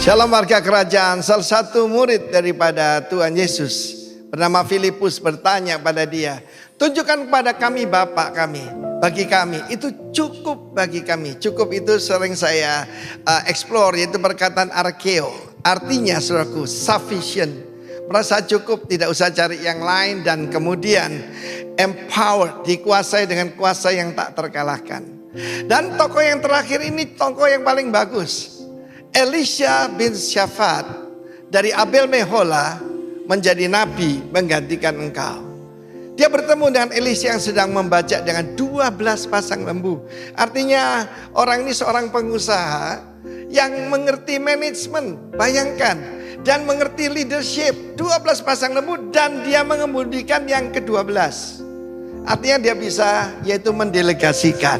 Shalom warga kerajaan. Salah satu murid daripada Tuhan Yesus bernama Filipus bertanya pada dia, tunjukkan kepada kami Bapa kami. Bagi kami itu cukup bagi kami. Cukup itu sering saya explore, yaitu perkataan arkeo. Artinya saudaraku sufficient. Merasa cukup, tidak usah cari yang lain. Dan kemudian empowered, dikuasai dengan kuasa yang tak terkalahkan. Dan tokoh yang terakhir ini tokoh yang paling bagus. Elisha bin Syafat dari Abel Mehola menjadi nabi menggantikan engkau. Dia bertemu dengan Elisha yang sedang membajak dengan 12 pasang lembu. Artinya orang ini seorang pengusaha yang mengerti manajemen, bayangkan, dan mengerti leadership. 12 pasang lembu dan dia mengemudikan yang ke-12. Artinya dia bisa yaitu mendelegasikan.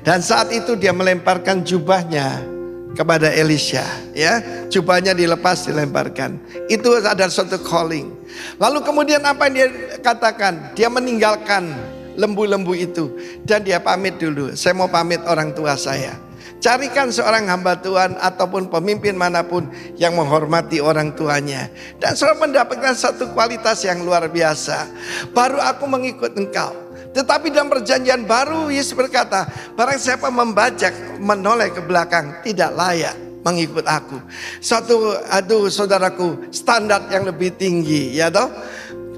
Dan saat itu dia melemparkan jubahnya kepada Elisha, ya, jubahnya dilepas dilemparkan. Itu adalah suatu calling. Lalu kemudian apa yang dia katakan? Dia meninggalkan lembu-lembu itu dan dia pamit dulu. Saya mau pamit orang tua saya. Carikan seorang hamba Tuhan ataupun pemimpin manapun yang menghormati orang tuanya. Dan saudara mendapatkan satu kualitas yang luar biasa. Baru aku mengikut engkau. Tetapi dalam perjanjian baru Yesus berkata, barang siapa membajak menoleh ke belakang tidak layak mengikut aku. Saudaraku, standar yang lebih tinggi, ya toh.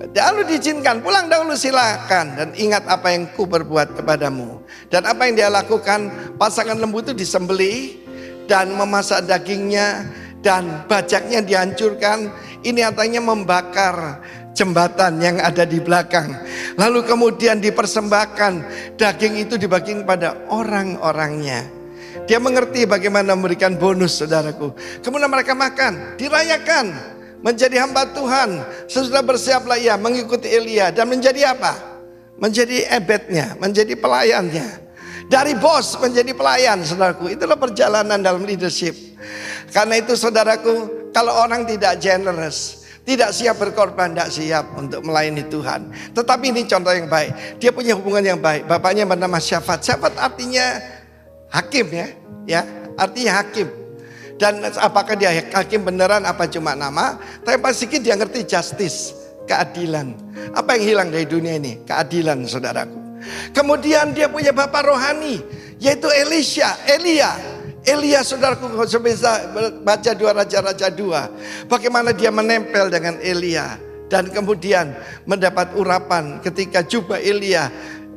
Lalu diizinkan pulang dahulu silakan, dan ingat apa yang ku berbuat kepadamu. Dan apa yang dia lakukan, pasangan lembu itu disembelih dan memasak dagingnya dan bajaknya dihancurkan. Ini artinya membakar jembatan yang ada di belakang. Lalu kemudian dipersembahkan daging itu dibagikan pada orang-orangnya. Dia mengerti bagaimana memberikan bonus, saudaraku. Kemudian mereka makan, dirayakan, menjadi hamba Tuhan. Sesudah bersiaplah ia mengikuti Elia dan menjadi apa? Menjadi ebednya, menjadi pelayannya. Dari bos menjadi pelayan, saudaraku. Itulah perjalanan dalam leadership. Karena itu saudaraku, kalau orang tidak generous, tidak siap berkorban, tidak siap untuk melayani Tuhan. Tetapi ini contoh yang baik. Dia punya hubungan yang baik. Bapaknya bernama Syafat. Syafat artinya hakim, ya, artinya hakim. Dan apakah dia hakim beneran apa cuma nama? Tapi pas sedikit dia ngerti justice, keadilan. Apa yang hilang dari dunia ini? Keadilan, saudaraku. Kemudian dia punya bapak rohani, yaitu Elia, saudaraku, bisa baca 2 Raja-Raja 2. Bagaimana dia menempel dengan Elia. Dan kemudian mendapat urapan ketika jubah Elia.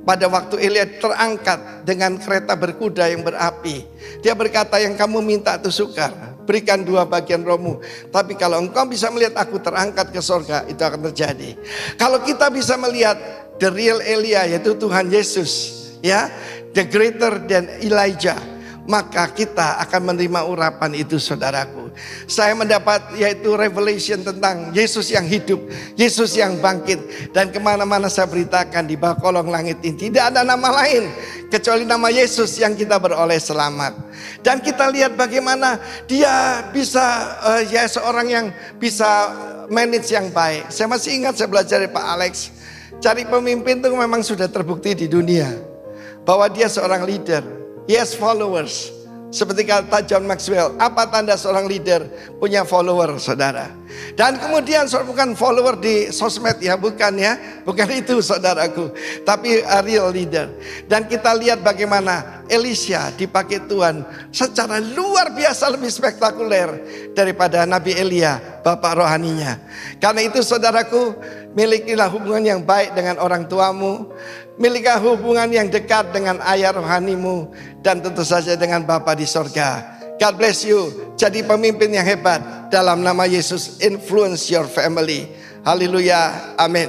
Pada waktu Elia terangkat dengan kereta berkuda yang berapi. Dia berkata, yang kamu minta itu sukar. Berikan 2 bagian rohmu. Tapi kalau engkau bisa melihat aku terangkat ke sorga, itu akan terjadi. Kalau kita bisa melihat the real Elia, yaitu Tuhan Yesus, ya, the greater than Elijah, maka kita akan menerima urapan itu, saudaraku. Saya mendapat yaitu revelation tentang Yesus yang hidup, Yesus yang bangkit. Dan kemana-mana saya beritakan di bawah kolong langit ini tidak ada nama lain kecuali nama Yesus yang kita beroleh selamat. Dan kita lihat bagaimana dia bisa ya seorang yang bisa manage yang baik. Saya masih ingat saya belajar dari Pak Alex, cari pemimpin itu memang sudah terbukti di dunia bahwa dia seorang leader. Yes, followers. Seperti kata John Maxwell, apa tanda seorang leader? Punya follower, saudara. Dan kemudian bukan follower di sosmed, ya, bukan, ya. Bukan itu, saudaraku. Tapi a real leader. Dan kita lihat bagaimana Elisha dipakai Tuhan secara luar biasa lebih spektakuler daripada Nabi Elia, bapak rohaninya. Karena itu, saudaraku, milikilah hubungan yang baik dengan orang tuamu. Milikilah hubungan yang dekat dengan ayah rohanimu. Dan tentu saja dengan Bapa di sorga. God bless you. Jadi pemimpin yang hebat. Dalam nama Yesus, influence your family. Haleluya. Amin.